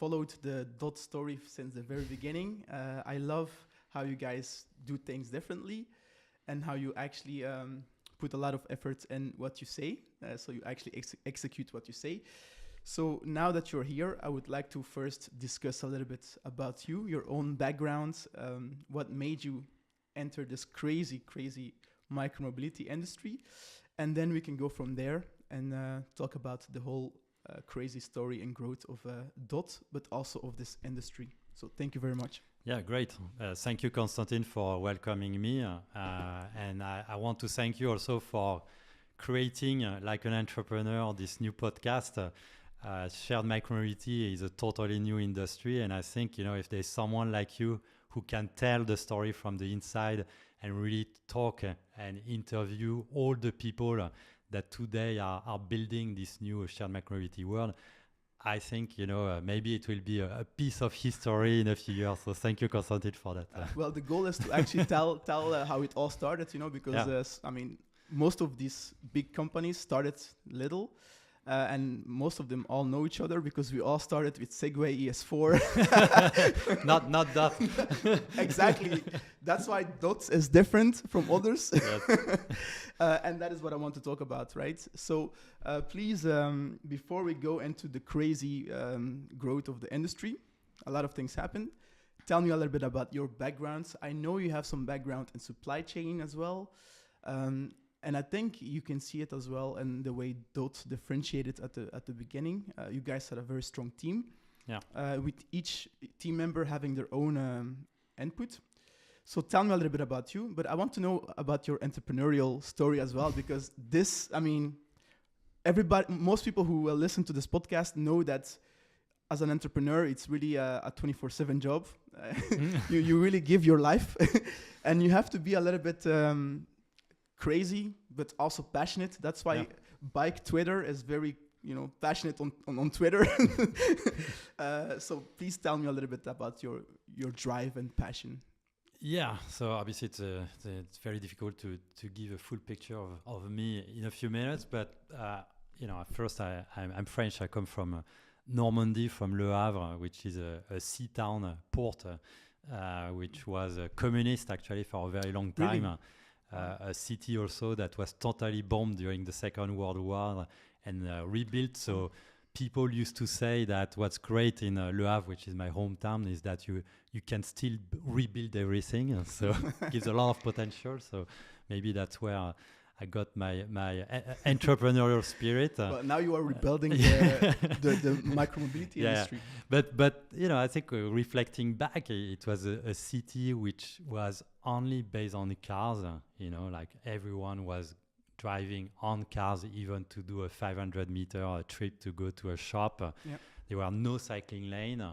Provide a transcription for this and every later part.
followed the DOTT story since the very beginning. I love how you guys do things differently and how you actually put a lot of effort in what you say. So you actually execute what you say. So now that you're here, I would like to first discuss a little bit about you, your own background, what made you enter this crazy micromobility industry. And then we can go from there and talk about the whole crazy story and growth of DOTT, but also of this industry. So thank you very much. Yeah, great. Thank you, Constantine, for welcoming me. And I want to thank you also for creating, like an entrepreneur, this new podcast. Shared micromobility is a totally new industry. And I think, if there's someone like you who can tell the story from the inside and really talk and interview all the people that today are building this new shared micromobility world, I think, maybe it will be a piece of history in a few years. So thank you, Constantine, for that. Well, the goal is to actually tell how it all started, because, most of these big companies started little. And most of them all know each other because we all started with Segway ES4. not that. Exactly. That's why DOTT is different from others. Yes. And that is what I want to talk about, right? So please, before we go into the crazy growth of the industry, a lot of things happen. Tell me a little bit about your backgrounds. I know you have some background in supply chain as well. And I think you can see it as well in the way DOTT differentiated at the beginning. You guys had a very strong team, with each team member having their own input. So tell me a little bit about you, but I want to know about your entrepreneurial story as well, because most people who will listen to this podcast know that as an entrepreneur, it's really a 24/7 job. You really give your life, and you have to be a little bit crazy, but also passionate. That's why Bike Twitter is very, passionate on Twitter. So please tell me a little bit about your drive and passion. Yeah, so obviously it's very difficult to give a full picture of me in a few minutes. But first I'm French. I come from Normandy, from Le Havre, which is a sea town, port, which was communist actually for a very long time. Really? A city also that was totally bombed during the Second World War and rebuilt. So people used to say that what's great in Le Havre, which is my hometown, is that you can still rebuild everything. So it gives a lot of potential. So maybe that's where I got my entrepreneurial spirit. Well, now you are rebuilding the micromobility industry. But I think reflecting back, it was a city which was only based on the cars. Like everyone was driving on cars, even to do a 500-meter trip to go to a shop. There were no cycling lane.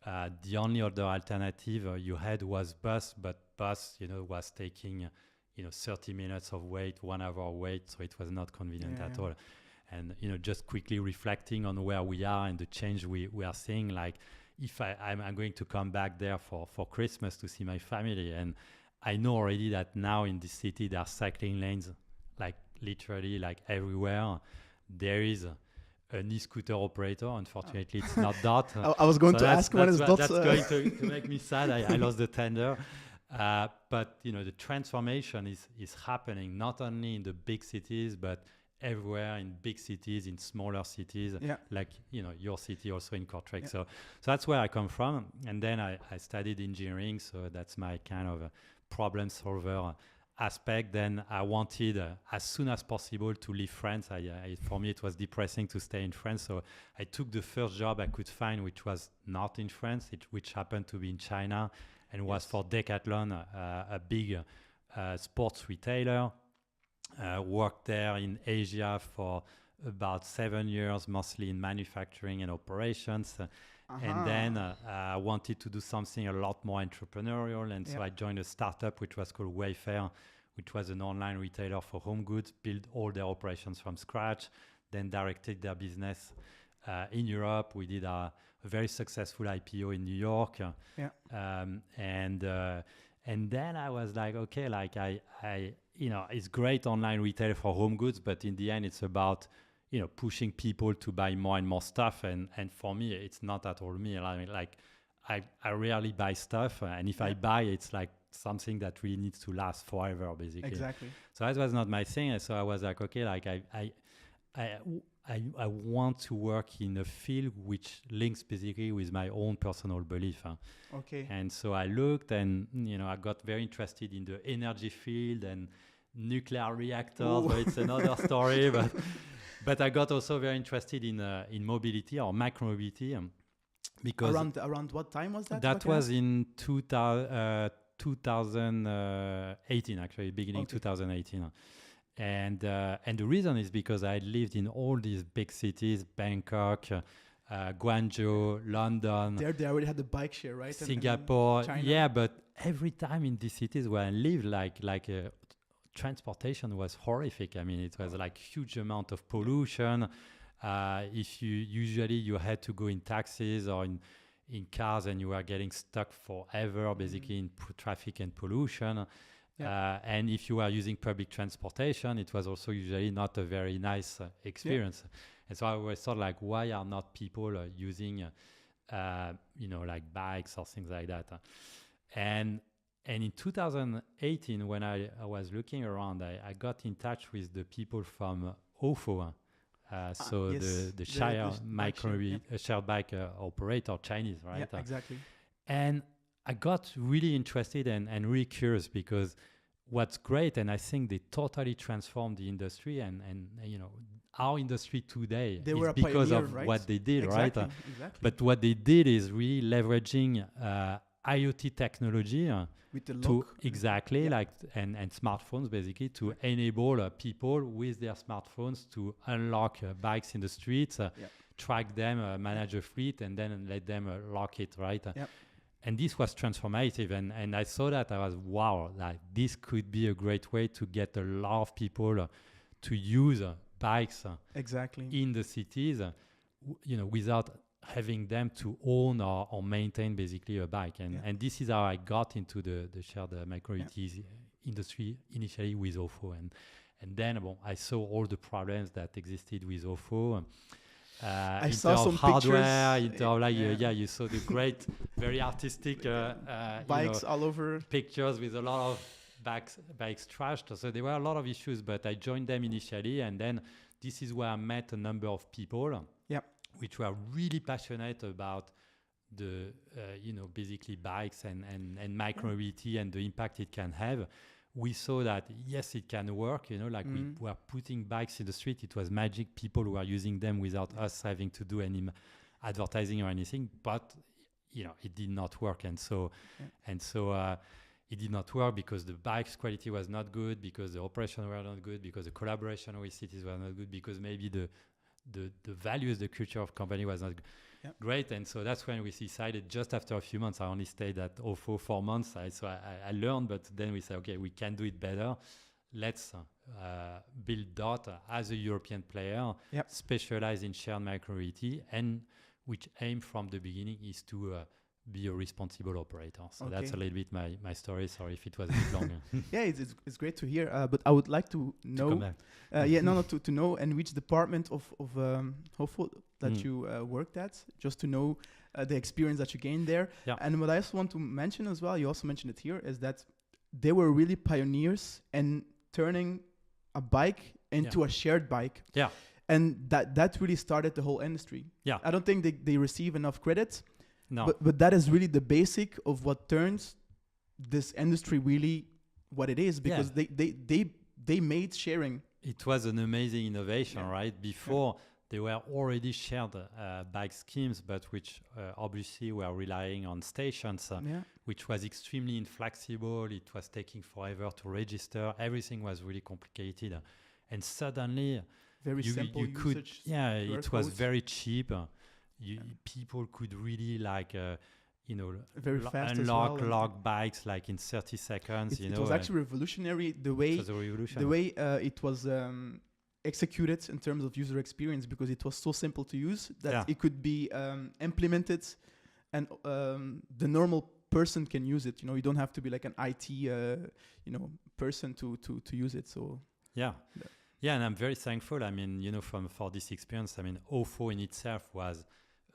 The only other alternative you had was bus, but bus, was taking 30 minutes of wait, 1 hour wait, so it was not convenient at all. And just quickly reflecting on where we are and the change we are seeing, like if I'm going to come back there for Christmas to see my family, and I know already that now in this city there are cycling lanes, like literally like everywhere. There is an e-scooter operator. Unfortunately, it's not DOTT. I was going to ask when is DOTT. That's going to make me sad. I lost the tender. But the transformation is happening not only in the big cities, but everywhere in big cities, in smaller cities, like your city also in Kortrijk. So that's where I come from. And then I studied engineering, so that's my kind of problem solver aspect. Then I wanted as soon as possible to leave France. For me, it was depressing to stay in France, so I took the first job I could find, which was not in France, which happened to be in China. And was for Decathlon, a big sports retailer. Worked there in Asia for about 7 years, mostly in manufacturing and operations. And then I wanted to do something a lot more entrepreneurial. And so I joined a startup which was called Wayfair, which was an online retailer for home goods, built all their operations from scratch, then directed their business in Europe. We did a very successful IPO in New York. And then I was like, okay, like I it's great online retail for home goods, but in the end it's about pushing people to buy more and more stuff. And for me, it's not at all me. I mean, like I rarely buy stuff, and if I buy, it's like something that really needs to last forever, basically. Exactly. So that was not my thing. And so I was like, okay, like I want to work in a field which links basically with my own personal belief. Okay. And so I looked, and I got very interested in the energy field and nuclear reactors. But it's another story. But I got also very interested in mobility or micromobility, because around what time was that? That was in 2018, actually, beginning 2018. And the reason is because I lived in all these big cities, Bangkok, Guangzhou, London. There they already had the bike share, right? Singapore. And China. Yeah, but every time in these cities where I lived, like transportation was horrific. I mean, it was like huge amount of pollution. If you had to go in taxis or in cars, and you were getting stuck forever, basically in traffic and pollution. Yeah. And if you are using public transportation, it was also usually not a very nice experience. Yeah. And so I always thought, like, why are not people using, like bikes or things like that? And in 2018, when I was looking around, I got in touch with the people from OFO. So yes, the shared bike operator, Chinese, right? Yeah, exactly. And I got really interested and really curious, because what's great, and I think they totally transformed the industry, and our industry today is because of what they did, exactly, right? Exactly. But what they did is really leveraging IoT technology with the look. Exactly, like and smartphones, basically, to enable people with their smartphones to unlock bikes in the streets, track them, manage a fleet, and then let them lock it, right? And this was transformative, and I saw that. I was, wow, like this could be a great way to get a lot of people to use bikes exactly in the cities, without having them to own or maintain basically a bike. And this is how I got into the shared micromobility industry, initially with OFO. And then I saw all the problems that existed with OFO. I saw some hardware, pictures. You saw the great, very artistic bikes all over. Pictures with a lot of bikes trashed. So there were a lot of issues, but I joined them initially, and then this is where I met a number of people, which were really passionate about the, basically bikes and micromobility and the impact it can have. We saw that, yes, it can work, we were putting bikes in the street. It was magic. People were using them without us having to do any advertising or anything, but, it did not work. And so it did not work because the bike's quality was not good, because the operations were not good, because the collaboration with cities were not good, because maybe the values, the culture of company was not great. And so that's when we decided, just after a few months, I only stayed at OFO 4 months. So I learned, but then we said, okay, we can do it better. Let's build DOTT as a European player, specialized in shared micromobility, and which aim from the beginning is to be a responsible operator. So that's a little bit my story. Sorry if it was a bit longer. Yeah, it's great to hear. But I would like to know, to know in which department of OFO that you worked at, just to know the experience that you gained there. Yeah. And what I also want to mention as well, you also mentioned it here, is that they were really pioneers in turning a bike into a shared bike. Yeah. And that really started the whole industry. Yeah. I don't think they receive enough credit. No. But that is really the basic of what turns this industry really what it is, because they made sharing. It was an amazing innovation, right? Before there were already shared bike schemes, but which obviously were relying on stations, which was extremely inflexible. It was taking forever to register. Everything was really complicated. And suddenly, very simple usage. It was very cheap. People could really very fast lock bikes like in 30 seconds. It was actually revolutionary the way it was executed in terms of user experience, because it was so simple to use that it could be implemented, and the normal person can use it. You don't have to be like an IT person to use it. So Yeah, and I'm very thankful. I mean, for this experience, I mean, OFO in itself was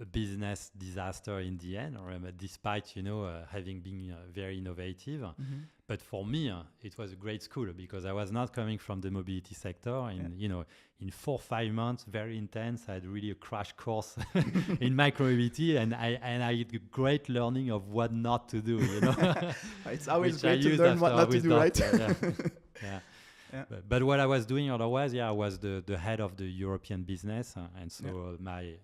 a business disaster in the end, despite, having been very innovative. Mm-hmm. But for me, it was a great school because I was not coming from the mobility sector. And, in 4 or 5 months, very intense, I had really a crash course in micromobility, and I had a great learning of what not to do, It's always which great I to used learn what after not to with do, right? DOTT, yeah. Yeah. But what I was doing otherwise, I was the head of the European business, and so my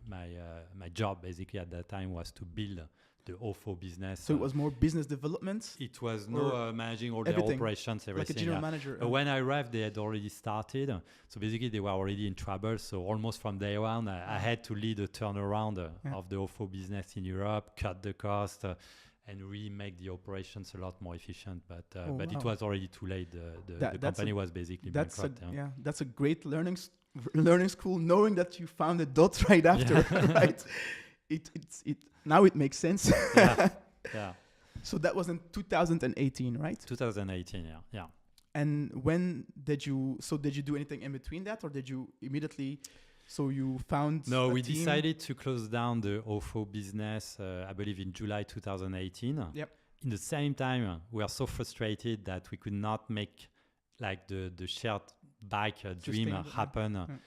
job basically at that time was to build the OFO business. So it was more business development? It was managing all everything, the operations, everything. Like a general manager? When I arrived, they had already started. So basically, they were already in trouble. So almost from day one, I had to lead a turnaround of the OFO business in Europe, cut the cost, and really make the operations a lot more efficient. But it was already too late. The company was basically bankrupt. That's a great learning school, knowing that you founded DOTT right after, right? Now it makes sense. Yeah. So that was in 2018, right? 2018, yeah. And when did you do anything in between that, or did you immediately? So you found No, we decided to close down the OFO business, I believe in July 2018. Yep. In the same time, we are so frustrated that we could not make like the shared bike dream happen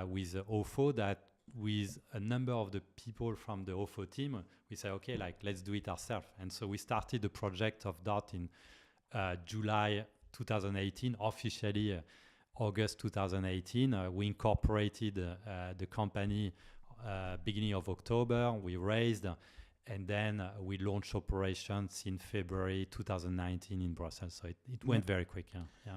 with OFO, that with a number of the people from the OFO team, we said, okay, let's do it ourselves. And so we started the project of DOTT in July 2018, officially August 2018. We incorporated the company beginning of October. We raised, and then we launched operations in February 2019 in Brussels. So it went very quick. Yeah.